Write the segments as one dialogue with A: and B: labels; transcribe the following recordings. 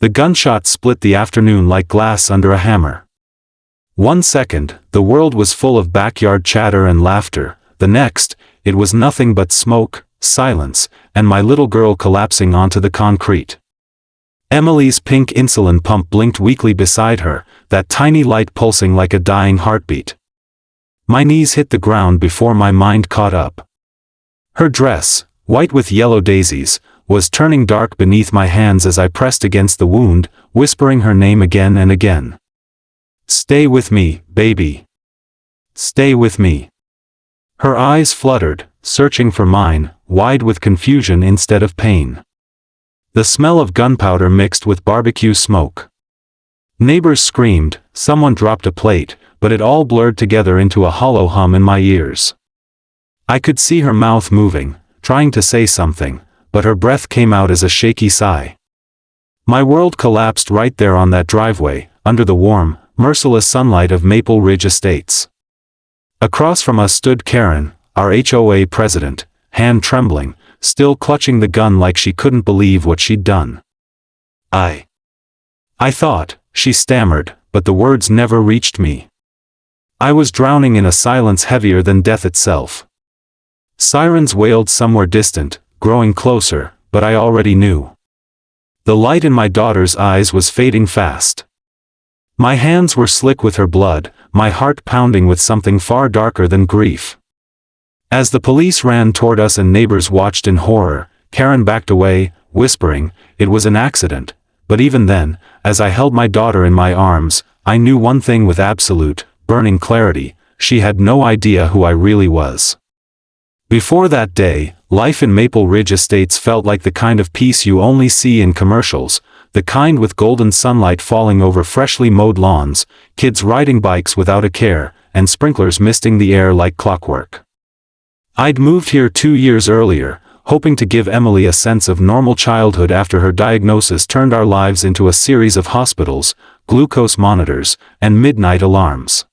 A: The gunshot split the afternoon like glass under a hammer. 1 second, the world was full of backyard chatter and laughter. The next, it was nothing but smoke, silence, and my little girl collapsing onto the concrete. Emily's pink insulin pump blinked weakly beside her, that tiny light pulsing like a dying heartbeat. My knees hit the ground before my mind caught up. Her dress, white with yellow daisies, was turning dark beneath my hands as I pressed against the wound, whispering her name again and again. "Stay with me, baby. Stay with me." Her eyes fluttered, searching for mine, wide with confusion instead of pain. The smell of gunpowder mixed with barbecue smoke. Neighbors screamed, someone dropped a plate, but it all blurred together into a hollow hum in my ears. I could see her mouth moving, trying to say something, but her breath came out as a shaky sigh. My world collapsed right there on that driveway, under the warm, merciless sunlight of Maple Ridge Estates. Across from us stood Karen, our HOA president, hand trembling, still clutching the gun like she couldn't believe what she'd done. I thought, she stammered, but the words never reached me. I was drowning in a silence heavier than death itself. Sirens wailed somewhere distant, growing closer, but I already knew. The light in my daughter's eyes was fading fast. My hands were slick with her blood, my heart pounding with something far darker than grief. As the police ran toward us and neighbors watched in horror, Karen backed away, whispering, "It was an accident." But even then, as I held my daughter in my arms, I knew one thing with absolute, burning clarity: she had no idea who I really was. Before that day, life in Maple Ridge Estates felt like the kind of peace you only see in commercials, the kind with golden sunlight falling over freshly mowed lawns, kids riding bikes without a care, and sprinklers misting the air like clockwork. I'd moved here 2 years earlier, hoping to give Emily a sense of normal childhood after her diagnosis turned our lives into a series of hospitals, glucose monitors, and midnight alarms.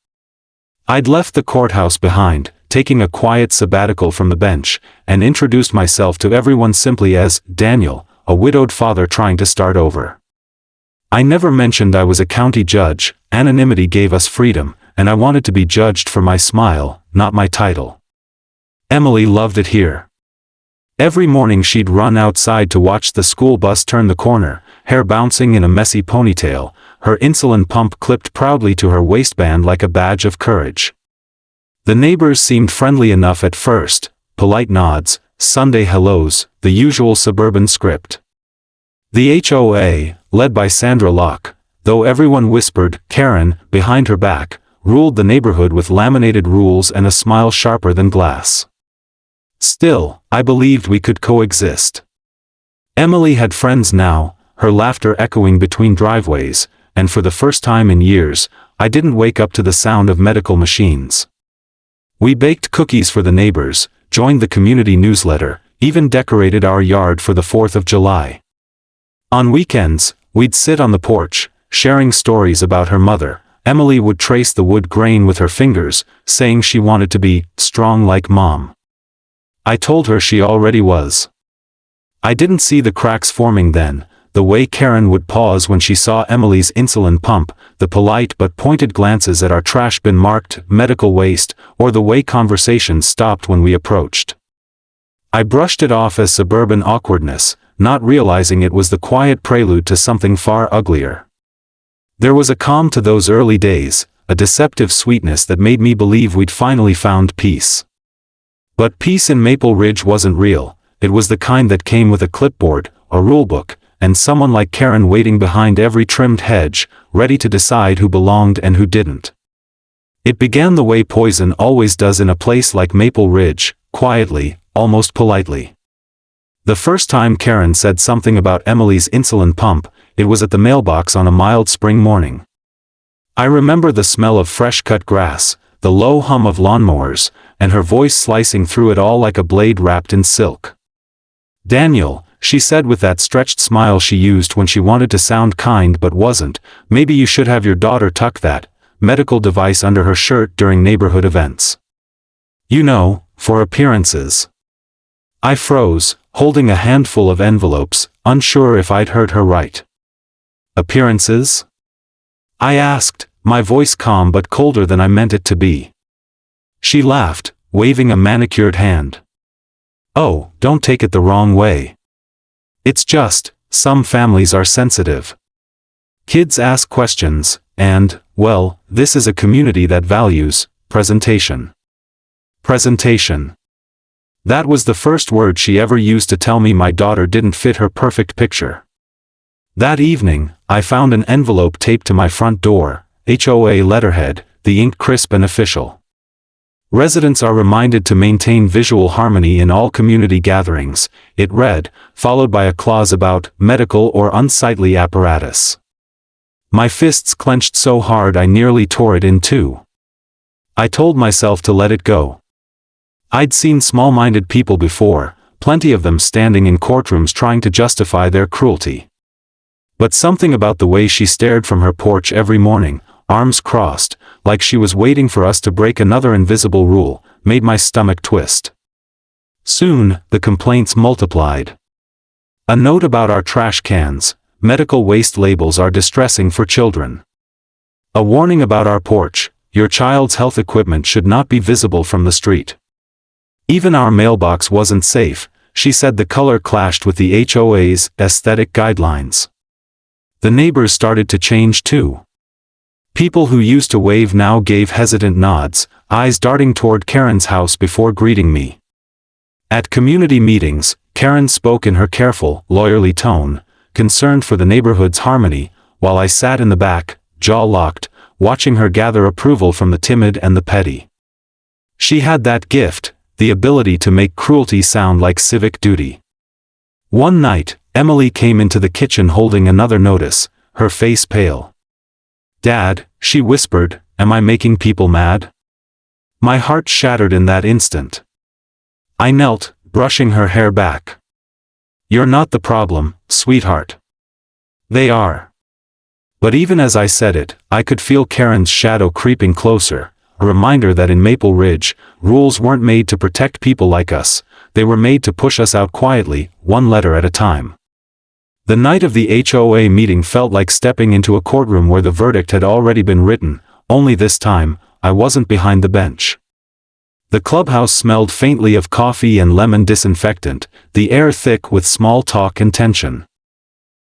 A: I'd left the courthouse behind, taking a quiet sabbatical from the bench, and introduced myself to everyone simply as Daniel, a widowed father trying to start over. I never mentioned I was a county judge. Anonymity gave us freedom, and I wanted to be judged for my smile, not my title. Emily loved it here. Every morning she'd run outside to watch the school bus turn the corner, hair bouncing in a messy ponytail, her insulin pump clipped proudly to her waistband like a badge of courage. The neighbors seemed friendly enough at first, polite nods, Sunday hellos, the usual suburban script. The HOA, led by Sandra Locke, though everyone whispered "Karen" behind her back, ruled the neighborhood with laminated rules and a smile sharper than glass. Still, I believed we could coexist. Emily had friends now, her laughter echoing between driveways, and for the first time in years, I didn't wake up to the sound of medical machines. We baked cookies for the neighbors, joined the community newsletter, even decorated our yard for the 4th of July. On weekends, we'd sit on the porch, sharing stories about her mother. Emily would trace the wood grain with her fingers, saying she wanted to be strong like Mom. I told her she already was. I didn't see the cracks forming then, the way Karen would pause when she saw Emily's insulin pump, the polite but pointed glances at our trash bin marked medical waste, or the way conversations stopped when we approached. I brushed it off as suburban awkwardness, not realizing it was the quiet prelude to something far uglier. There was a calm to those early days, a deceptive sweetness that made me believe we'd finally found peace. But peace in Maple Ridge wasn't real. It was the kind that came with a clipboard, a rulebook, and someone like Karen waiting behind every trimmed hedge, ready to decide who belonged and who didn't. It began the way poison always does in a place like Maple Ridge, quietly, almost politely. The first time Karen said something about Emily's insulin pump, it was at the mailbox on a mild spring morning. I remember the smell of fresh-cut grass, the low hum of lawnmowers, and her voice slicing through it all like a blade wrapped in silk. "Daniel," she said with that stretched smile she used when she wanted to sound kind but wasn't, "maybe you should have your daughter tuck that medical device under her shirt during neighborhood events. You know, for appearances." I froze, holding a handful of envelopes, unsure if I'd heard her right. Appearances? I asked, my voice calm but colder than I meant it to be. She laughed, waving a manicured hand. Oh, don't take it the wrong way. It's just, some families are sensitive. Kids ask questions, and, well, this is a community that values presentation. Presentation. That was the first word she ever used to tell me my daughter didn't fit her perfect picture. That evening, I found an envelope taped to my front door, HOA letterhead, the ink crisp and official. Residents are reminded to maintain visual harmony in all community gatherings, it read, followed by a clause about medical or unsightly apparatus. My fists clenched so hard I nearly tore it in two. I told myself to let it go. I'd seen small-minded people before, plenty of them standing in courtrooms trying to justify their cruelty. But something about the way she stared from her porch every morning, arms crossed, like she was waiting for us to break another invisible rule, made my stomach twist. Soon, the complaints multiplied. A note about our trash cans, medical waste labels are distressing for children. A warning about our porch, your child's health equipment should not be visible from the street. Even our mailbox wasn't safe, she said the color clashed with the HOA's aesthetic guidelines. The neighbors started to change too. People who used to wave now gave hesitant nods, eyes darting toward Karen's house before greeting me. At community meetings, Karen spoke in her careful, lawyerly tone, concerned for the neighborhood's harmony, while I sat in the back, jaw locked, watching her gather approval from the timid and the petty. She had that gift, the ability to make cruelty sound like civic duty. One night, Emily came into the kitchen holding another notice, her face pale. Dad, she whispered, am I making people mad? My heart shattered in that instant. I knelt, brushing her hair back. You're not the problem, sweetheart. They are. But even as I said it, I could feel Karen's shadow creeping closer, a reminder that in Maple Ridge, rules weren't made to protect people like us, they were made to push us out quietly, one letter at a time. The night of the HOA meeting felt like stepping into a courtroom where the verdict had already been written, only this time, I wasn't behind the bench. The clubhouse smelled faintly of coffee and lemon disinfectant, the air thick with small talk and tension.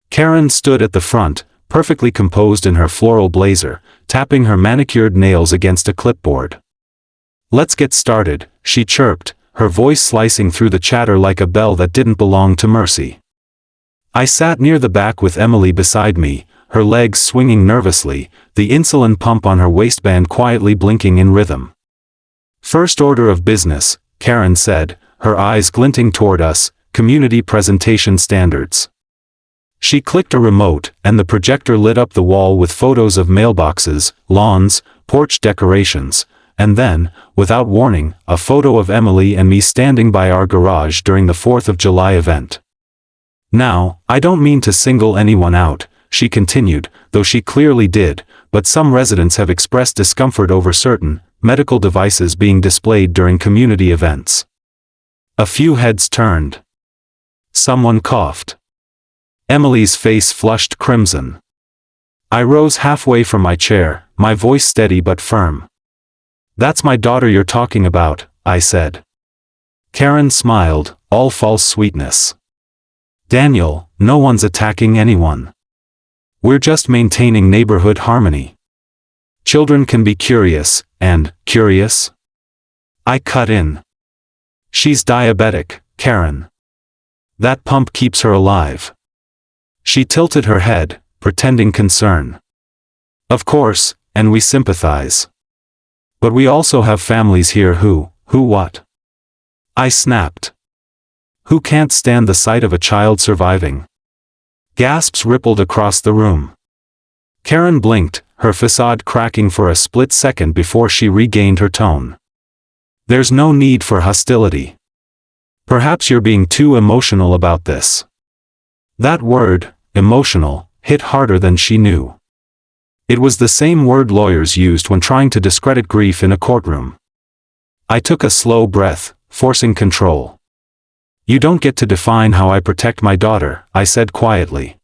A: Karen stood at the front, perfectly composed in her floral blazer, tapping her manicured nails against a clipboard. Let's get started, she chirped, her voice slicing through the chatter like a bell that didn't belong to Mercy. I sat near the back with Emily beside me, her legs swinging nervously, the insulin pump on her waistband quietly blinking in rhythm. First order of business, Karen said, her eyes glinting toward us, community presentation standards. She clicked a remote, and the projector lit up the wall with photos of mailboxes, lawns, porch decorations, and then, without warning, a photo of Emily and me standing by our garage during the 4th of July event. Now, I don't mean to single anyone out, she continued, though she clearly did, but some residents have expressed discomfort over certain medical devices being displayed during community events. A few heads turned. Someone coughed. Emily's face flushed crimson. I rose halfway from my chair, my voice steady but firm. That's my daughter you're talking about, I said. Karen smiled, all false sweetness. Daniel, no one's attacking anyone. We're just maintaining neighborhood harmony. Children can be curious, and curious? I cut in. She's diabetic, Karen. That pump keeps her alive. She tilted her head, pretending concern. Of course, and we sympathize. But we also have families here who what? I snapped. Who can't stand the sight of a child surviving? Gasps rippled across the room. Karen blinked, her facade cracking for a split second before she regained her tone. There's no need for hostility. Perhaps you're being too emotional about this. That word, emotional, hit harder than she knew. It was the same word lawyers used when trying to discredit grief in a courtroom. I took a slow breath, forcing control. You don't get to define how I protect my daughter, I said quietly.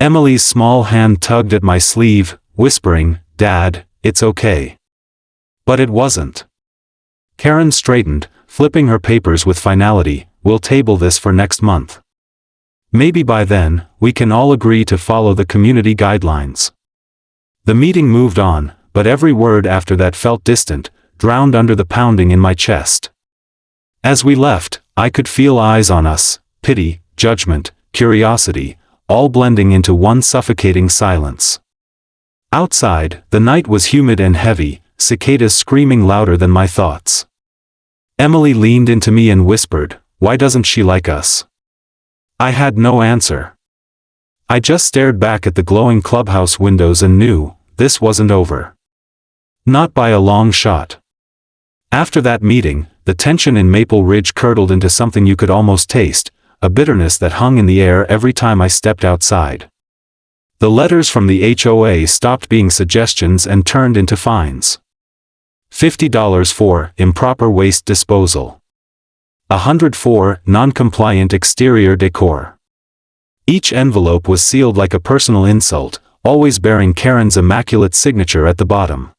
A: Emily's small hand tugged at my sleeve, whispering, "Dad, it's okay." But it wasn't. Karen straightened, flipping her papers with finality. "We'll table this for next month. Maybe by then, we can all agree to follow the community guidelines." The meeting moved on, but every word after that felt distant, drowned under the pounding in my chest. As we left, I could feel eyes on us, pity, judgment, curiosity, all blending into one suffocating silence. Outside, the night was humid and heavy, cicadas screaming louder than my thoughts. Emily leaned into me and whispered, "Why doesn't she like us?" I had no answer. I just stared back at the glowing clubhouse windows and knew, this wasn't over. Not by a long shot. After that meeting, the tension in Maple Ridge curdled into something you could almost taste, a bitterness that hung in the air every time I stepped outside. The letters from the HOA stopped being suggestions and turned into fines. $50 for improper waste disposal. $100 for non-compliant exterior decor. Each envelope was sealed like a personal insult, always bearing Karen's immaculate signature at the bottom.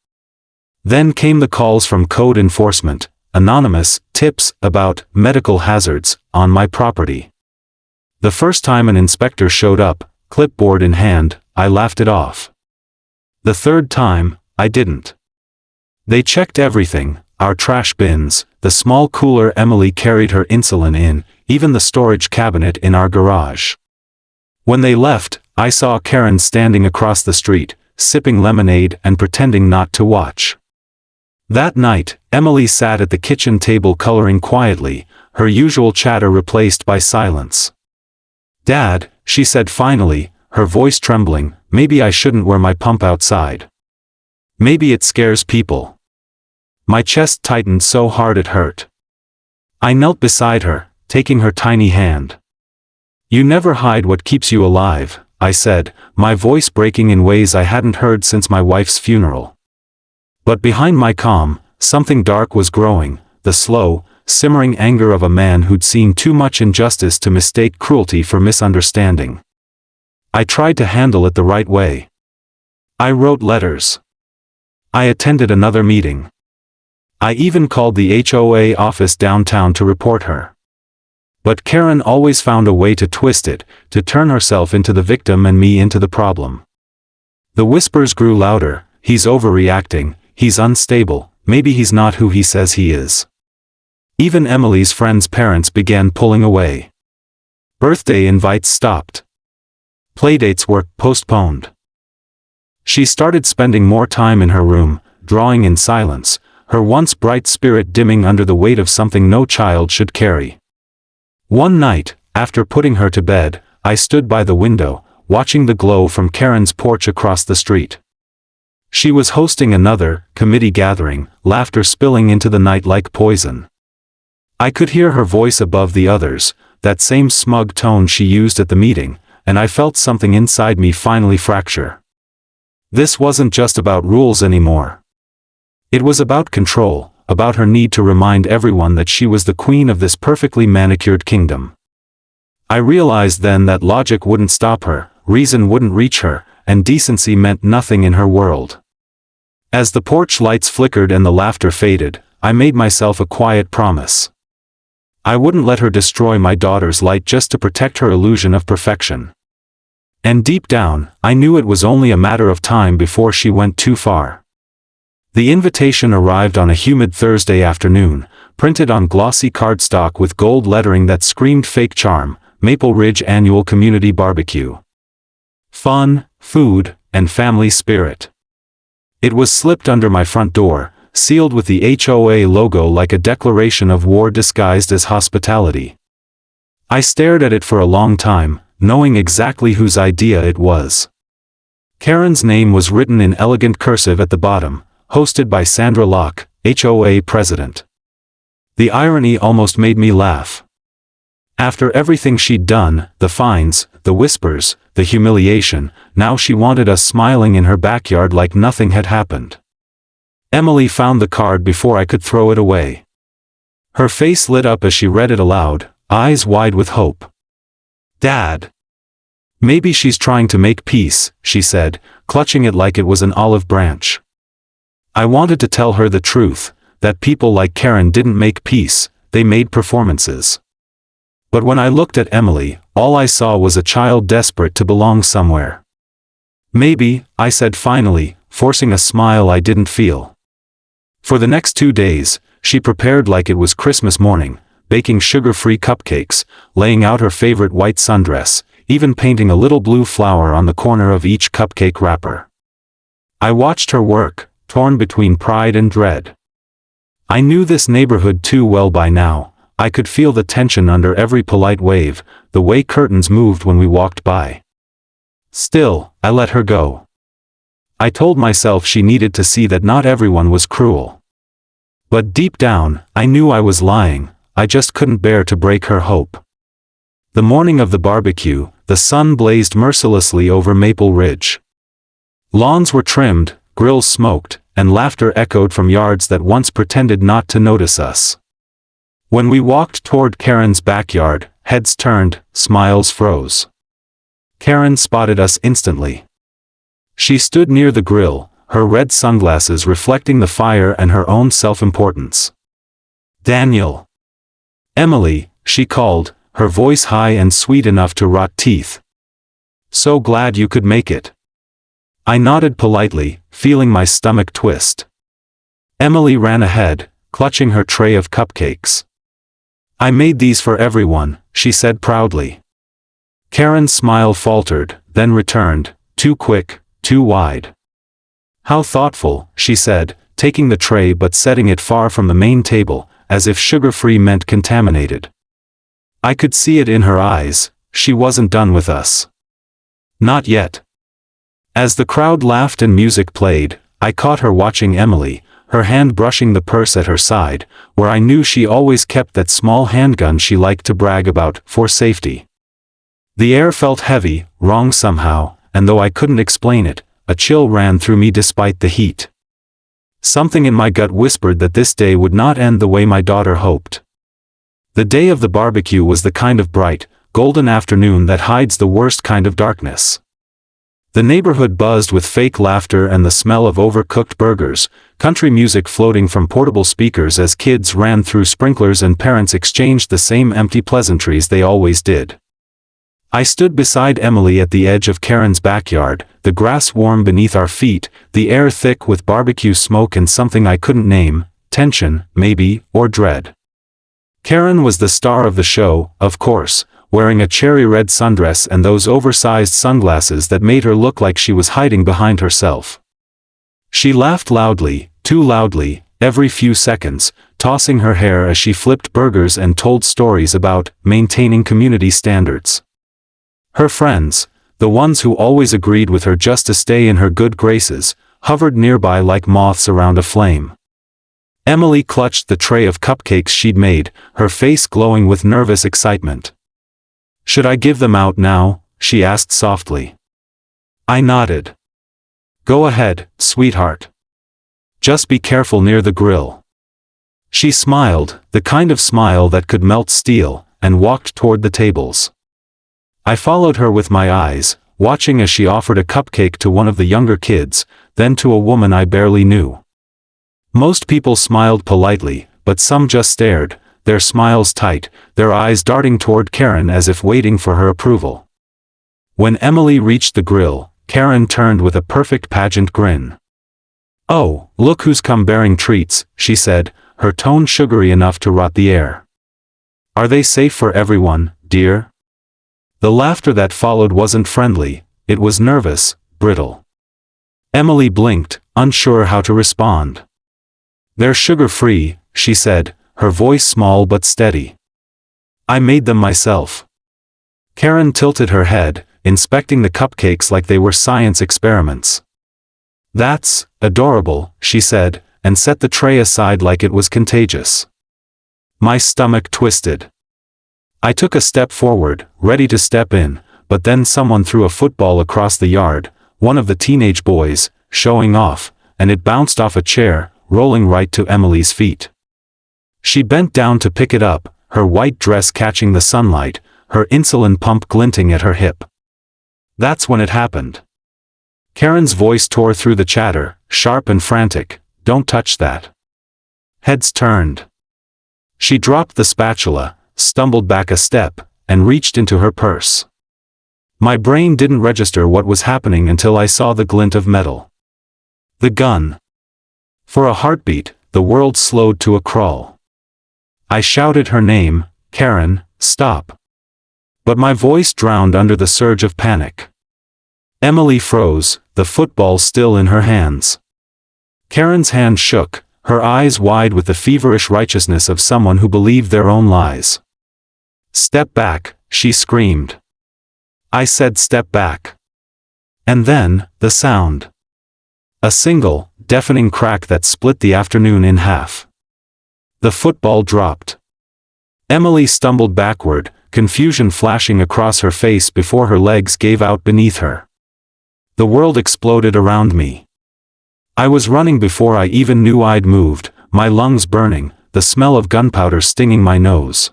A: Then came the calls from code enforcement, anonymous tips about medical hazards on my property. The first time an inspector showed up, clipboard in hand, I laughed it off. The third time, I didn't. They checked everything, our trash bins, the small cooler Emily carried her insulin in, even the storage cabinet in our garage. When they left, I saw Karen standing across the street, sipping lemonade and pretending not to watch. That night, Emily sat at the kitchen table coloring quietly, her usual chatter replaced by silence. "Dad," she said finally, her voice trembling, "maybe I shouldn't wear my pump outside. Maybe it scares people." My chest tightened so hard it hurt. I knelt beside her, taking her tiny hand. "You never hide what keeps you alive," I said, my voice breaking in ways I hadn't heard since my wife's funeral. But behind my calm, something dark was growing, the slow, simmering anger of a man who'd seen too much injustice to mistake cruelty for misunderstanding. I tried to handle it the right way. I wrote letters. I attended another meeting. I even called the HOA office downtown to report her. But Karen always found a way to twist it, to turn herself into the victim and me into the problem. The whispers grew louder, "He's overreacting, he's unstable, maybe he's not who he says he is." Even Emily's friends' parents began pulling away. Birthday invites stopped. Playdates were postponed. She started spending more time in her room, drawing in silence, her once bright spirit dimming under the weight of something no child should carry. One night, after putting her to bed, I stood by the window, watching the glow from Karen's porch across the street. She was hosting another committee gathering, laughter spilling into the night like poison. I could hear her voice above the others, that same smug tone she used at the meeting, and I felt something inside me finally fracture. This wasn't just about rules anymore. It was about control, about her need to remind everyone that she was the queen of this perfectly manicured kingdom. I realized then that logic wouldn't stop her, reason wouldn't reach her, and decency meant nothing in her world. As the porch lights flickered and the laughter faded, I made myself a quiet promise. I wouldn't let her destroy my daughter's light just to protect her illusion of perfection. And deep down, I knew it was only a matter of time before she went too far. The invitation arrived on a humid Thursday afternoon, printed on glossy cardstock with gold lettering that screamed fake charm, Maple Ridge Annual Community Barbecue. Fun, food, and family spirit. It was slipped under my front door, sealed with the HOA logo like a declaration of war disguised as hospitality. I stared at it for a long time, knowing exactly whose idea it was. Karen's name was written in elegant cursive at the bottom, hosted by Sandra Locke, HOA president. The irony almost made me laugh. After everything she'd done, the fines, the whispers, the humiliation, now she wanted us smiling in her backyard like nothing had happened. Emily found the card before I could throw it away. Her face lit up as she read it aloud, eyes wide with hope. "Dad." Maybe she's trying to make peace, she said, clutching it like it was an olive branch. I wanted to tell her the truth, that people like Karen didn't make peace, they made performances. But when I looked at Emily, all I saw was a child desperate to belong somewhere. Maybe, I said finally, forcing a smile I didn't feel. For the next 2 days, she prepared like it was Christmas morning, baking sugar-free cupcakes, laying out her favorite white sundress, even painting a little blue flower on the corner of each cupcake wrapper. I watched her work, torn between pride and dread. I knew this neighborhood too well by now. I could feel the tension under every polite wave, the way curtains moved when we walked by. Still, I let her go. I told myself she needed to see that not everyone was cruel. But deep down, I knew I was lying, I just couldn't bear to break her hope. The morning of the barbecue, the sun blazed mercilessly over Maple Ridge. Lawns were trimmed, grills smoked, and laughter echoed from yards that once pretended not to notice us. When we walked toward Karen's backyard, heads turned, smiles froze. Karen spotted us instantly. She stood near the grill, her red sunglasses reflecting the fire and her own self-importance. "Daniel." "Emily," she called, her voice high and sweet enough to rot teeth. "So glad you could make it." I nodded politely, feeling my stomach twist. Emily ran ahead, clutching her tray of cupcakes. "I made these for everyone," she said proudly. Karen's smile faltered, then returned, too quick, too wide. "How thoughtful," she said, taking the tray but setting it far from the main table, as if sugar-free meant contaminated. I could see it in her eyes, she wasn't done with us. Not yet. As the crowd laughed and music played, I caught her watching Emily, her hand brushing the purse at her side, where I knew she always kept that small handgun she liked to brag about, for safety. The air felt heavy, wrong somehow, and though I couldn't explain it, a chill ran through me despite the heat. Something in my gut whispered that this day would not end the way my daughter hoped. The day of the barbecue was the kind of bright, golden afternoon that hides the worst kind of darkness. The neighborhood buzzed with fake laughter and the smell of overcooked burgers, country music floating from portable speakers as kids ran through sprinklers and parents exchanged the same empty pleasantries they always did. I stood beside Emily at the edge of Karen's backyard, the grass warm beneath our feet, the air thick with barbecue smoke and something I couldn't name, tension, maybe, or dread. Karen was the star of the show, of course, wearing a cherry red sundress and those oversized sunglasses that made her look like she was hiding behind herself. She laughed loudly, too loudly, every few seconds, tossing her hair as she flipped burgers and told stories about maintaining community standards. Her friends, the ones who always agreed with her just to stay in her good graces, hovered nearby like moths around a flame. Emily clutched the tray of cupcakes she'd made, her face glowing with nervous excitement. "Should I give them out now?" she asked softly. I nodded. "Go ahead, sweetheart. Just be careful near the grill." She smiled, the kind of smile that could melt steel, and walked toward the tables. I followed her with my eyes, watching as she offered a cupcake to one of the younger kids, then to a woman I barely knew. Most people smiled politely, but some just stared, their smiles tight, their eyes darting toward Karen as if waiting for her approval. When Emily reached the grill, Karen turned with a perfect pageant grin. "Oh, look who's come bearing treats," she said, her tone sugary enough to rot the air. "Are they safe for everyone, dear?" The laughter that followed wasn't friendly, it was nervous, brittle. Emily blinked, unsure how to respond. "They're sugar-free," she said, her voice small but steady. "I made them myself." Karen tilted her head, inspecting the cupcakes like they were science experiments. "That's adorable," she said, and set the tray aside like it was contagious. My stomach twisted. I took a step forward, ready to step in, but then someone threw a football across the yard, one of the teenage boys, showing off, and it bounced off a chair, rolling right to Emily's feet. She bent down to pick it up, her white dress catching the sunlight, her insulin pump glinting at her hip. That's when it happened. Karen's voice tore through the chatter, sharp and frantic. Don't touch that. Heads turned. She dropped the spatula, stumbled back a step, and reached into her purse. My brain didn't register what was happening until I saw the glint of metal. The gun. For a heartbeat, the world slowed to a crawl. I shouted her name, Karen, stop. But my voice drowned under the surge of panic. Emily froze, the football still in her hands. Karen's hand shook, her eyes wide with the feverish righteousness of someone who believed their own lies. Step back, she screamed. I said step back. And then, the sound. A single, deafening crack that split the afternoon in half. The football dropped. Emily stumbled backward, confusion flashing across her face before her legs gave out beneath her. The world exploded around me. I was running before I even knew I'd moved, my lungs burning, the smell of gunpowder stinging my nose.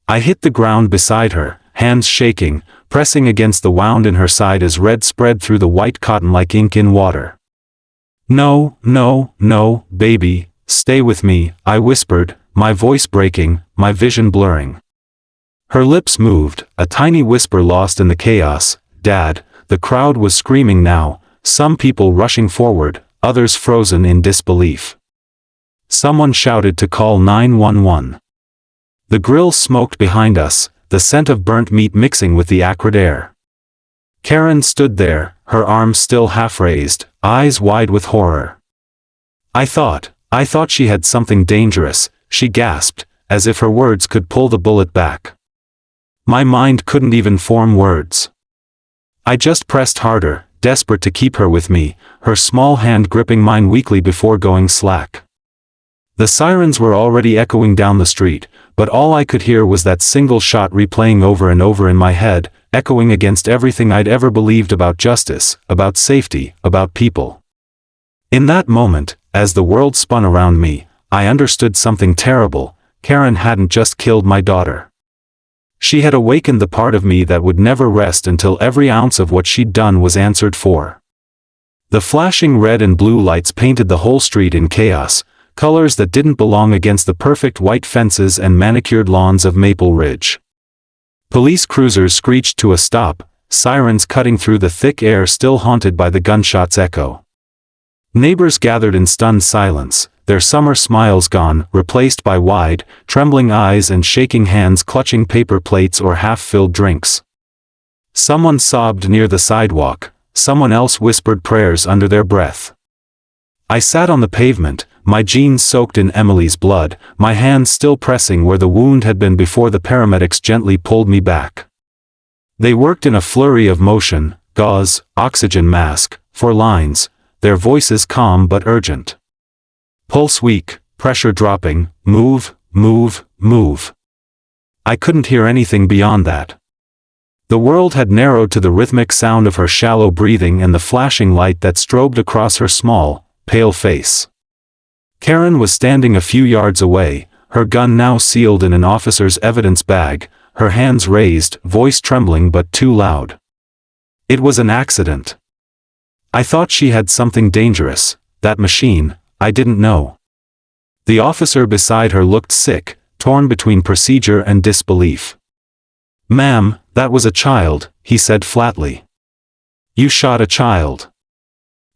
A: I hit the ground beside her, hands shaking, pressing against the wound in her side as red spread through the white cotton like ink in water. No, no, no, baby, stay with me, I whispered, my voice breaking, my vision blurring. Her lips moved, a tiny whisper lost in the chaos. Dad. The crowd was screaming now, some people rushing forward, others frozen in disbelief. Someone shouted to call 911. The grill smoked behind us, the scent of burnt meat mixing with the acrid air. Karen stood there, her arms still half raised, eyes wide with horror. I thought she had something dangerous, she gasped, as if her words could pull the bullet back. My mind couldn't even form words. I just pressed harder, desperate to keep her with me, her small hand gripping mine weakly before going slack. The sirens were already echoing down the street, but all I could hear was that single shot replaying over and over in my head, echoing against everything I'd ever believed about justice, about safety, about people. In that moment, as the world spun around me, I understood something terrible. Karen hadn't just killed my daughter. She had awakened the part of me that would never rest until every ounce of what she'd done was answered for. The flashing red and blue lights painted the whole street in chaos, colors that didn't belong against the perfect white fences and manicured lawns of Maple Ridge. Police cruisers screeched to a stop, sirens cutting through the thick air still haunted by the gunshot's echo. Neighbors gathered in stunned silence, their summer smiles gone, replaced by wide, trembling eyes and shaking hands clutching paper plates or half-filled drinks. Someone sobbed near the sidewalk, someone else whispered prayers under their breath. I sat on the pavement, my jeans soaked in Emily's blood, my hands still pressing where the wound had been before the paramedics gently pulled me back. They worked in a flurry of motion, gauze, oxygen mask, 4 lines, their voices calm but urgent. Pulse weak, pressure dropping, move, move, move. I couldn't hear anything beyond that. The world had narrowed to the rhythmic sound of her shallow breathing and the flashing light that strobed across her small, pale face. Karen was standing a few yards away, her gun now sealed in an officer's evidence bag, her hands raised, voice trembling but too loud. It was an accident. I thought she had something dangerous, that machine, I didn't know. The officer beside her looked sick, torn between procedure and disbelief. "Ma'am, that was a child," he said flatly. "You shot a child."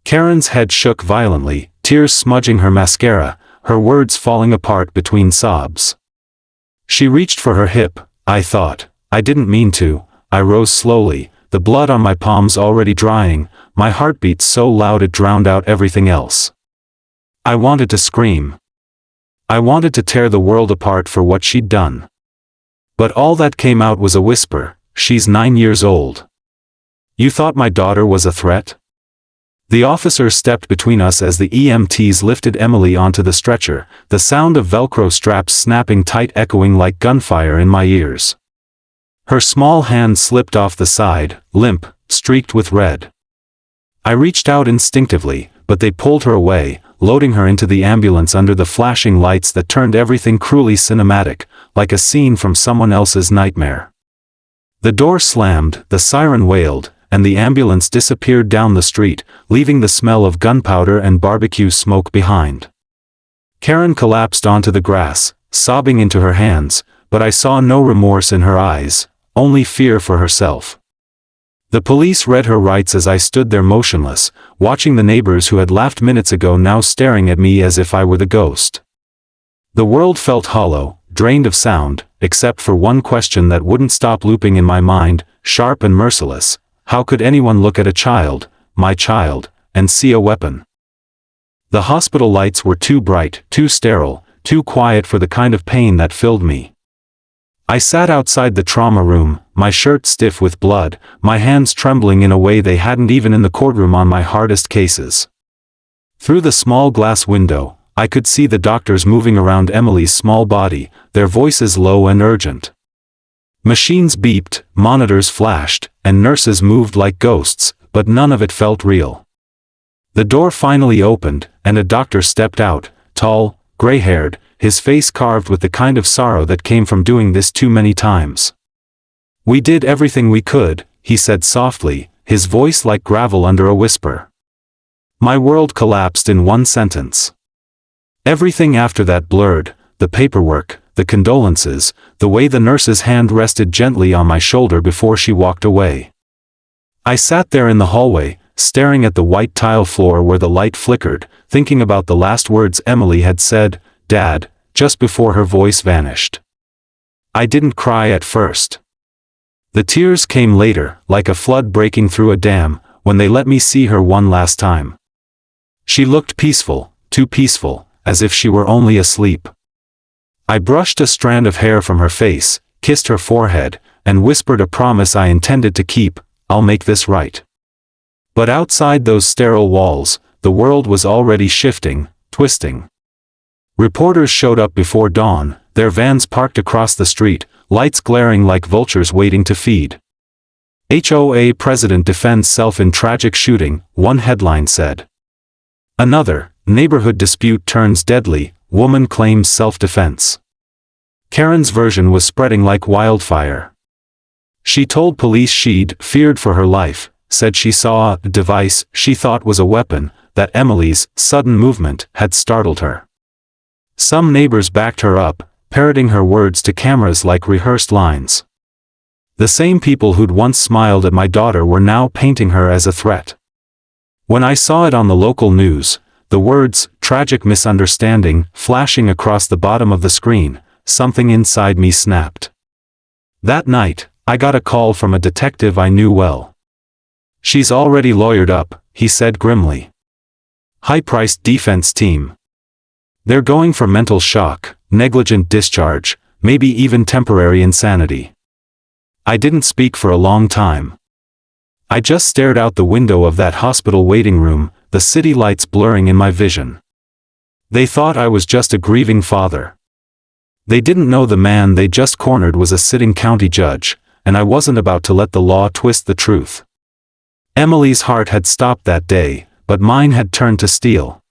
A: Karen's head shook violently, tears smudging her mascara, her words falling apart between sobs. She reached for her hip, I thought. I didn't mean to. I rose slowly, the blood on my palms already drying, my heartbeat so loud it drowned out everything else. I wanted to scream. I wanted to tear the world apart for what she'd done. But all that came out was a whisper, "She's 9 years old." "You thought my daughter was a threat?" The officer stepped between us as the EMTs lifted Emily onto the stretcher, the sound of Velcro straps snapping tight echoing like gunfire in my ears. Her small hand slipped off the side, limp, streaked with red. I reached out instinctively, but they pulled her away, loading her into the ambulance under the flashing lights that turned everything cruelly cinematic, like a scene from someone else's nightmare. The door slammed, the siren wailed, and the ambulance disappeared down the street, leaving the smell of gunpowder and barbecue smoke behind. Karen collapsed onto the grass, sobbing into her hands, but I saw no remorse in her eyes, only fear for herself. The police read her rights as I stood there motionless, watching the neighbors who had laughed minutes ago now staring at me as if I were the ghost. The world felt hollow, drained of sound, except for one question that wouldn't stop looping in my mind, sharp and merciless: how could anyone look at a child, my child, and see a weapon? The hospital lights were too bright, too sterile, too quiet for the kind of pain that filled me. I sat outside the trauma room, my shirt stiff with blood, my hands trembling in a way they hadn't even in the courtroom on my hardest cases. Through the small glass window, I could see the doctors moving around Emily's small body, their voices low and urgent. Machines beeped, monitors flashed, and nurses moved like ghosts, but none of it felt real. The door finally opened, and a doctor stepped out, tall, gray-haired, his face carved with the kind of sorrow that came from doing this too many times. "We did everything we could," he said softly, his voice like gravel under a whisper. My world collapsed in one sentence. Everything after that blurred: the paperwork, the condolences, the way the nurse's hand rested gently on my shoulder before she walked away. I sat there in the hallway, staring at the white tile floor where the light flickered, thinking about the last words Emily had said, "Dad," just before her voice vanished. I didn't cry at first. The tears came later, like a flood breaking through a dam, when they let me see her one last time. She looked peaceful, too peaceful, as if she were only asleep. I brushed a strand of hair from her face, kissed her forehead, and whispered a promise I intended to keep: "I'll make this right." But outside those sterile walls, the world was already shifting, twisting. Reporters showed up before dawn, their vans parked across the street, lights glaring like vultures waiting to feed. HOA President defends self in tragic shooting, one headline said. Another, neighborhood dispute turns deadly, woman claims self-defense. Karen's version was spreading like wildfire. She told police she'd feared for her life, said she saw a device she thought was a weapon, that Emily's sudden movement had startled her. Some neighbors backed her up, parroting her words to cameras like rehearsed lines. The same people who'd once smiled at my daughter were now painting her as a threat. When I saw it on the local news, the words, "tragic misunderstanding," flashing across the bottom of the screen, something inside me snapped. That night, I got a call from a detective I knew well. "She's already lawyered up," he said grimly. "High-priced defense team. They're going for mental shock, negligent discharge, maybe even temporary insanity." I didn't speak for a long time. I just stared out the window of that hospital waiting room, the city lights blurring in my vision. They thought I was just a grieving father. They didn't know the man they just cornered was a sitting county judge, and I wasn't about to let the law twist the truth. Emily's heart had stopped that day, but mine had turned to steel.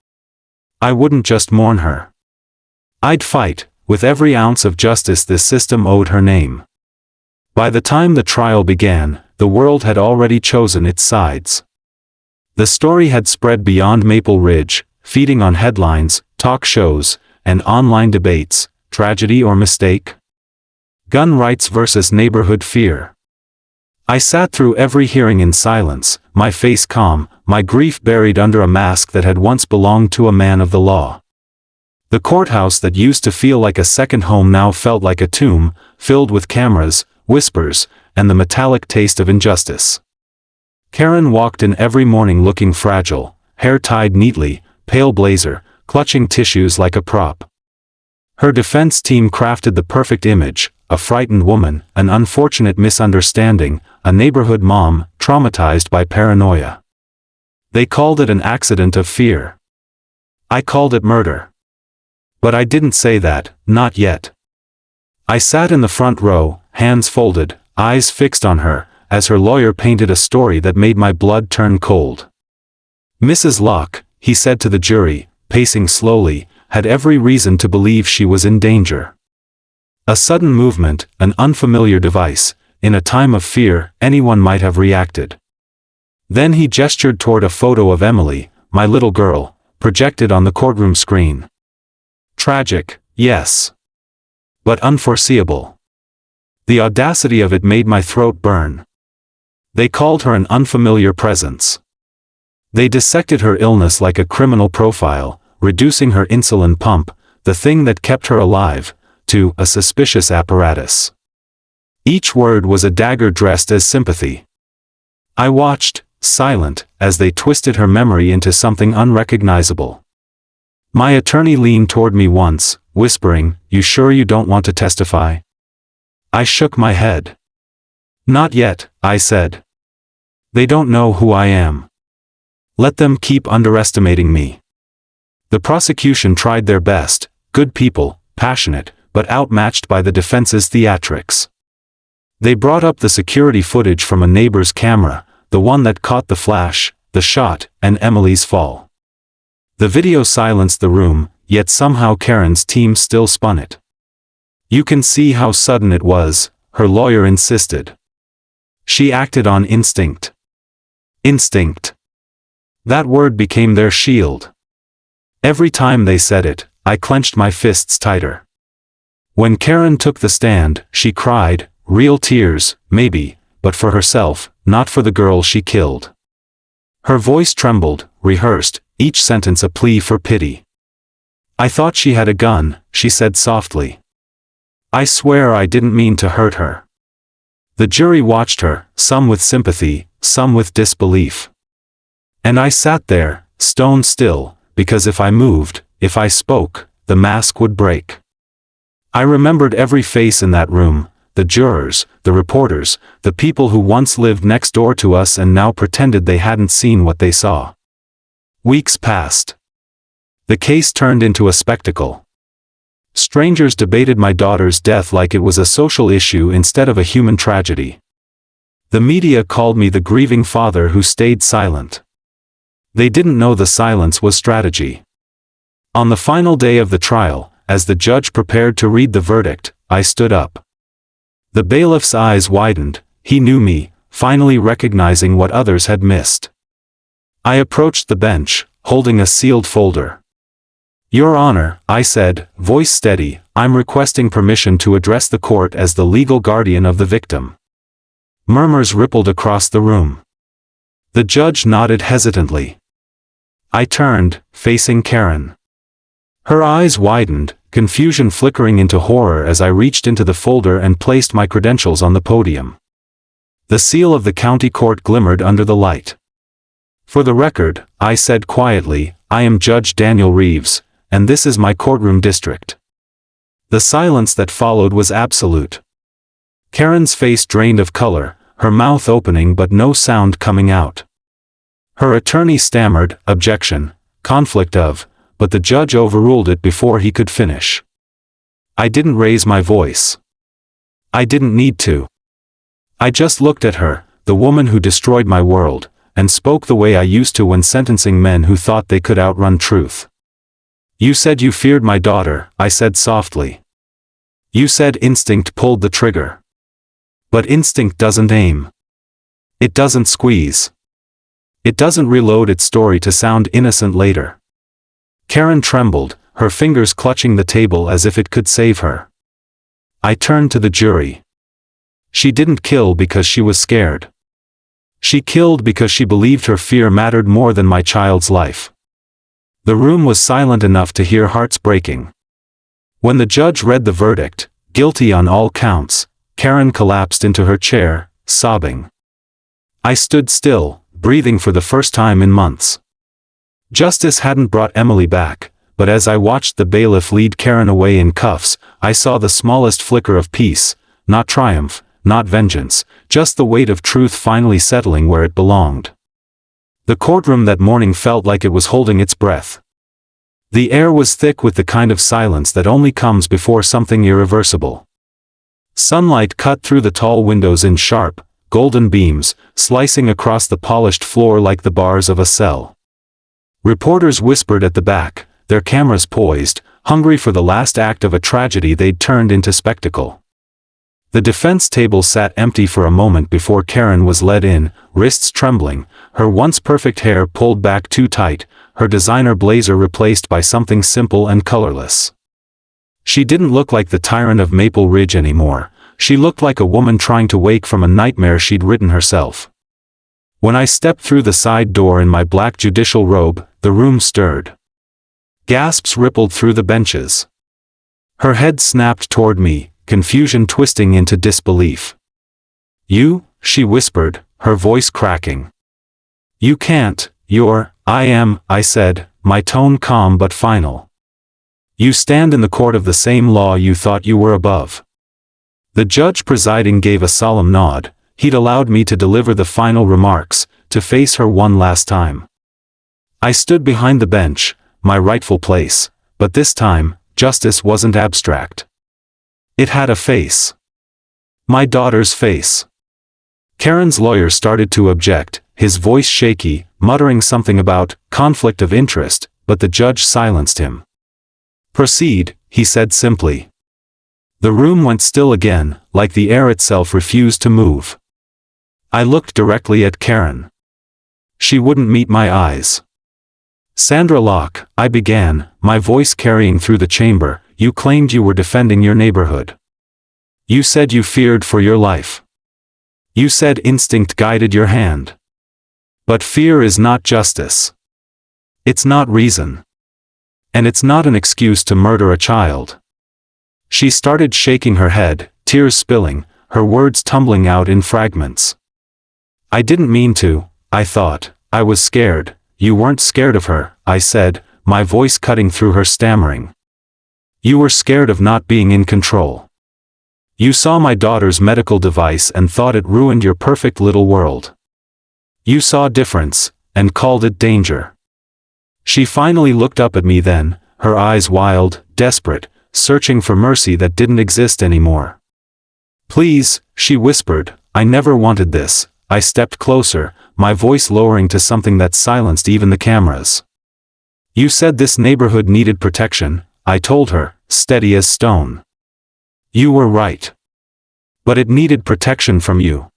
A: I wouldn't just mourn her. I'd fight, with every ounce of justice this system owed her name. By the time the trial began, the world had already chosen its sides. The story had spread beyond Maple Ridge, feeding on headlines, talk shows, and online debates: tragedy or mistake? Gun rights versus neighborhood fear. I sat through every hearing in silence, my face calm, my grief buried under a mask that had once belonged to a man of the law. The courthouse that used to feel like a second home now felt like a tomb, filled with cameras, whispers, and the metallic taste of injustice. Karen walked in every morning looking fragile, hair tied neatly, pale blazer, clutching tissues like a prop. Her defense team crafted the perfect image: a frightened woman, an unfortunate misunderstanding, a neighborhood mom, traumatized by paranoia. They called it an accident of fear. I called it murder. But I didn't say that, not yet. I sat in the front row, hands folded, eyes fixed on her, as her lawyer painted a story that made my blood turn cold. "Mrs. Locke," he said to the jury, pacing slowly, had every reason to believe she was in danger. A sudden movement, an unfamiliar device, in a time of fear, anyone might have reacted. Then he gestured toward a photo of Emily, my little girl, projected on the courtroom screen. Tragic, yes. But unforeseeable. The audacity of it made my throat burn. They called her an unfamiliar presence. They dissected her illness like a criminal profile, reducing her insulin pump, the thing that kept her alive, to a suspicious apparatus. Each word was a dagger dressed as sympathy. I watched, silent, as they twisted her memory into something unrecognizable. My attorney leaned toward me once, whispering, "You sure you don't want to testify?" I shook my head. "Not yet," I said. "They don't know who I am. Let them keep underestimating me." The prosecution tried their best, good people, passionate, but outmatched by the defense's theatrics. They brought up the security footage from a neighbor's camera, the one that caught the flash, the shot, and Emily's fall. The video silenced the room, yet somehow Karen's team still spun it. "You can see how sudden it was," her lawyer insisted. "She acted on instinct." Instinct. That word became their shield. Every time they said it, I clenched my fists tighter. When Karen took the stand, she cried, real tears, maybe, but for herself, not for the girl she killed. Her voice trembled, rehearsed, each sentence a plea for pity. "I thought she had a gun," she said softly. "I swear I didn't mean to hurt her." The jury watched her, some with sympathy, some with disbelief. And I sat there, stone still, because if I moved, if I spoke, the mask would break. I remembered every face in that room, the jurors, the reporters, the people who once lived next door to us and now pretended they hadn't seen what they saw. Weeks passed. The case turned into a spectacle. Strangers debated my daughter's death like it was a social issue instead of a human tragedy. The media called me the grieving father who stayed silent. They didn't know the silence was strategy. On the final day of the trial, as the judge prepared to read the verdict, I stood up. The bailiff's eyes widened. He knew me, finally recognizing what others had missed. I approached the bench, holding a sealed folder. "Your Honor," I said, voice steady, "I'm requesting permission to address the court as the legal guardian of the victim." Murmurs rippled across the room. The judge nodded hesitantly. I turned, facing Karen. Her eyes widened, confusion flickering into horror as I reached into the folder and placed my credentials on the podium. The seal of the county court glimmered under the light. "For the record," I said quietly, "I am Judge Daniel Reeves, and this is my courtroom district." The silence that followed was absolute. Karen's face drained of color, her mouth opening but no sound coming out. Her attorney stammered, "Objection, conflict of," but the judge overruled it before he could finish. I didn't raise my voice. I didn't need to. I just looked at her, the woman who destroyed my world, and spoke the way I used to when sentencing men who thought they could outrun truth. "You said you feared my daughter," I said softly. "You said instinct pulled the trigger. But instinct doesn't aim. It doesn't squeeze. It doesn't reload its story to sound innocent later." Karen trembled, her fingers clutching the table as if it could save her. I turned to the jury. She didn't kill because she was scared. She killed because she believed her fear mattered more than my child's life. The room was silent enough to hear hearts breaking. When the judge read the verdict, guilty on all counts, Karen collapsed into her chair, sobbing. I stood still, breathing for the first time in months. Justice hadn't brought Emily back, but as I watched the bailiff lead Karen away in cuffs, I saw the smallest flicker of peace, not triumph, not vengeance, just the weight of truth finally settling where it belonged. The courtroom that morning felt like it was holding its breath. The air was thick with the kind of silence that only comes before something irreversible. Sunlight cut through the tall windows in sharp, golden beams, slicing across the polished floor like the bars of a cell. Reporters whispered at the back, their cameras poised, hungry for the last act of a tragedy they'd turned into spectacle. The defense table sat empty for a moment before Karen was led in, wrists trembling, her once perfect hair pulled back too tight, her designer blazer replaced by something simple and colorless. She didn't look like the tyrant of Maple Ridge anymore. She looked like a woman trying to wake from a nightmare she'd written herself. When I stepped through the side door in my black judicial robe, the room stirred. Gasps rippled through the benches. Her head snapped toward me, confusion twisting into disbelief. "You?" she whispered, her voice cracking. "You can't, I am," I said, my tone calm but final. "You stand in the court of the same law you thought you were above." The judge presiding gave a solemn nod. He'd allowed me to deliver the final remarks, to face her one last time. I stood behind the bench, my rightful place, but this time, justice wasn't abstract. It had a face. My daughter's face. Karen's lawyer started to object, his voice shaky, muttering something about conflict of interest, but the judge silenced him. "Proceed," he said simply. The room went still again, like the air itself refused to move. I looked directly at Karen. She wouldn't meet my eyes. "Sandra Locke," I began, my voice carrying through the chamber, "you claimed you were defending your neighborhood. You said you feared for your life. You said instinct guided your hand. But fear is not justice. It's not reason. And it's not an excuse to murder a child." She started shaking her head, tears spilling, her words tumbling out in fragments. "I didn't mean to, I thought, I was scared." "You weren't scared of her," I said, my voice cutting through her stammering. "You were scared of not being in control. You saw my daughter's medical device and thought it ruined your perfect little world. You saw difference, and called it danger." She finally looked up at me then, her eyes wild, desperate, searching for mercy that didn't exist anymore. "Please," she whispered, "I never wanted this." I stepped closer, my voice lowering to something that silenced even the cameras. "You said this neighborhood needed protection," I told her, steady as stone. "You were right. But it needed protection from you."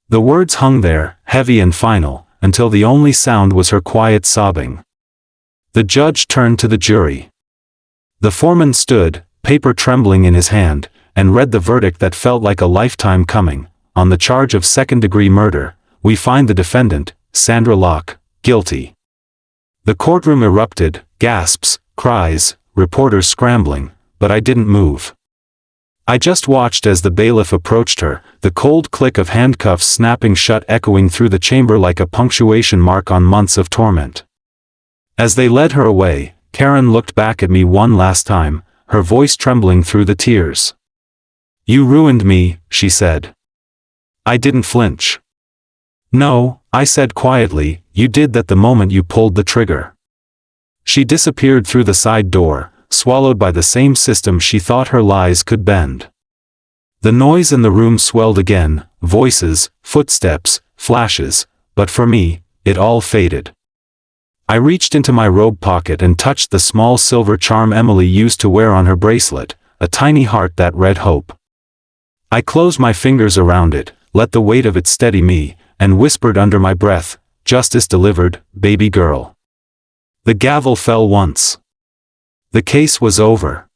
A: The words hung there, heavy and final, until the only sound was her quiet sobbing. The judge turned to the jury. The foreman stood, paper trembling in his hand, and read the verdict that felt like a lifetime coming. "On the charge of second-degree murder, we find the defendant, Sandra Locke, guilty." The courtroom erupted, gasps, cries, reporters scrambling, but I didn't move. I just watched as the bailiff approached her, the cold click of handcuffs snapping shut echoing through the chamber like a punctuation mark on months of torment. As they led her away, Karen looked back at me one last time, her voice trembling through the tears. "You ruined me," she said. I didn't flinch. "No," I said quietly, "you did that the moment you pulled the trigger." She disappeared through the side door, swallowed by the same system she thought her lies could bend. The noise in the room swelled again, voices, footsteps, flashes, but for me, it all faded. I reached into my robe pocket and touched the small silver charm Emily used to wear on her bracelet, a tiny heart that read hope. I closed my fingers around it, let the weight of it steady me, and whispered under my breath, "Justice delivered, baby girl." The gavel fell once. The case was over.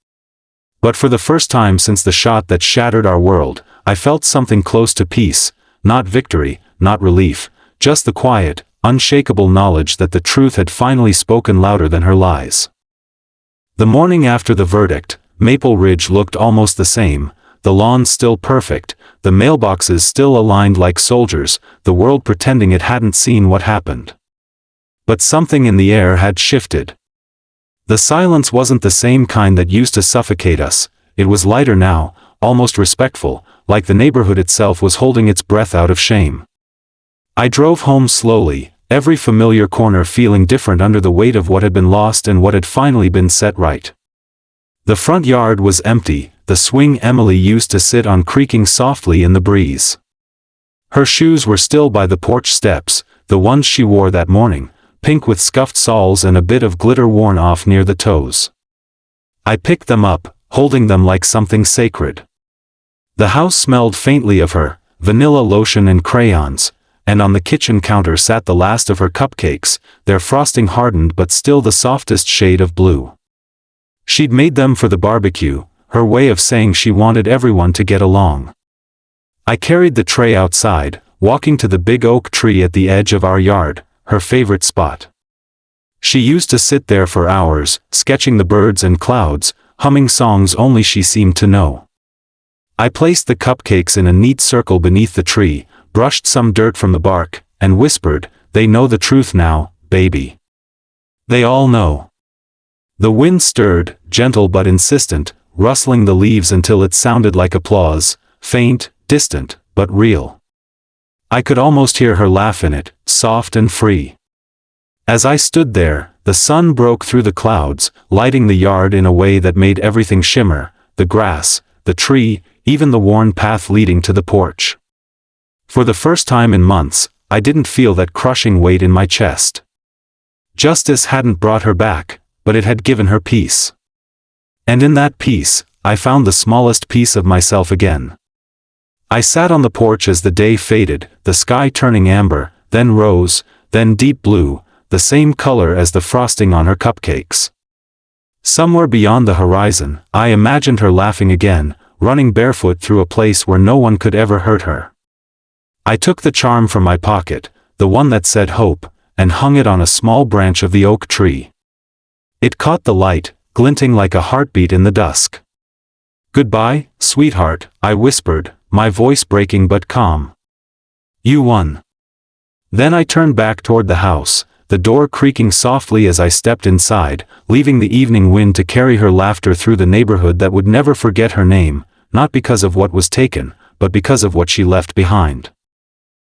A: But for the first time since the shot that shattered our world, I felt something close to peace, not victory, not relief, just the quiet, unshakable knowledge that the truth had finally spoken louder than her lies. The morning after the verdict, Maple Ridge looked almost the same, the lawn still perfect, the mailboxes still aligned like soldiers, the world pretending it hadn't seen what happened. But something in the air had shifted. The silence wasn't the same kind that used to suffocate us, it was lighter now, almost respectful, like the neighborhood itself was holding its breath out of shame. I drove home slowly, every familiar corner feeling different under the weight of what had been lost and what had finally been set right. The front yard was empty, the swing Emily used to sit on creaking softly in the breeze. Her shoes were still by the porch steps, the ones she wore that morning, pink with scuffed soles and a bit of glitter worn off near the toes. I picked them up, holding them like something sacred. The house smelled faintly of her, vanilla lotion and crayons, and on the kitchen counter sat the last of her cupcakes, their frosting hardened but still the softest shade of blue. She'd made them for the barbecue, her way of saying she wanted everyone to get along. I carried the tray outside, walking to the big oak tree at the edge of our yard, her favorite spot. She used to sit there for hours, sketching the birds and clouds, humming songs only she seemed to know. I placed the cupcakes in a neat circle beneath the tree, brushed some dirt from the bark, and whispered, "They know the truth now, baby. They all know." The wind stirred, gentle but insistent, rustling the leaves until it sounded like applause, faint, distant, but real. I could almost hear her laugh in it, soft and free. As I stood there, the sun broke through the clouds, lighting the yard in a way that made everything shimmer, the grass, the tree, even the worn path leading to the porch. For the first time in months, I didn't feel that crushing weight in my chest. Justice hadn't brought her back, but it had given her peace. And in that peace, I found the smallest piece of myself again. I sat on the porch as the day faded, the sky turning amber, then rose, then deep blue, the same color as the frosting on her cupcakes. Somewhere beyond the horizon, I imagined her laughing again, running barefoot through a place where no one could ever hurt her. I took the charm from my pocket, the one that said hope, and hung it on a small branch of the oak tree. It caught the light, glinting like a heartbeat in the dusk. "Goodbye, sweetheart," I whispered, my voice breaking but calm. "You won." Then I turned back toward the house, the door creaking softly as I stepped inside, leaving the evening wind to carry her laughter through the neighborhood that would never forget her name, not because of what was taken, but because of what she left behind.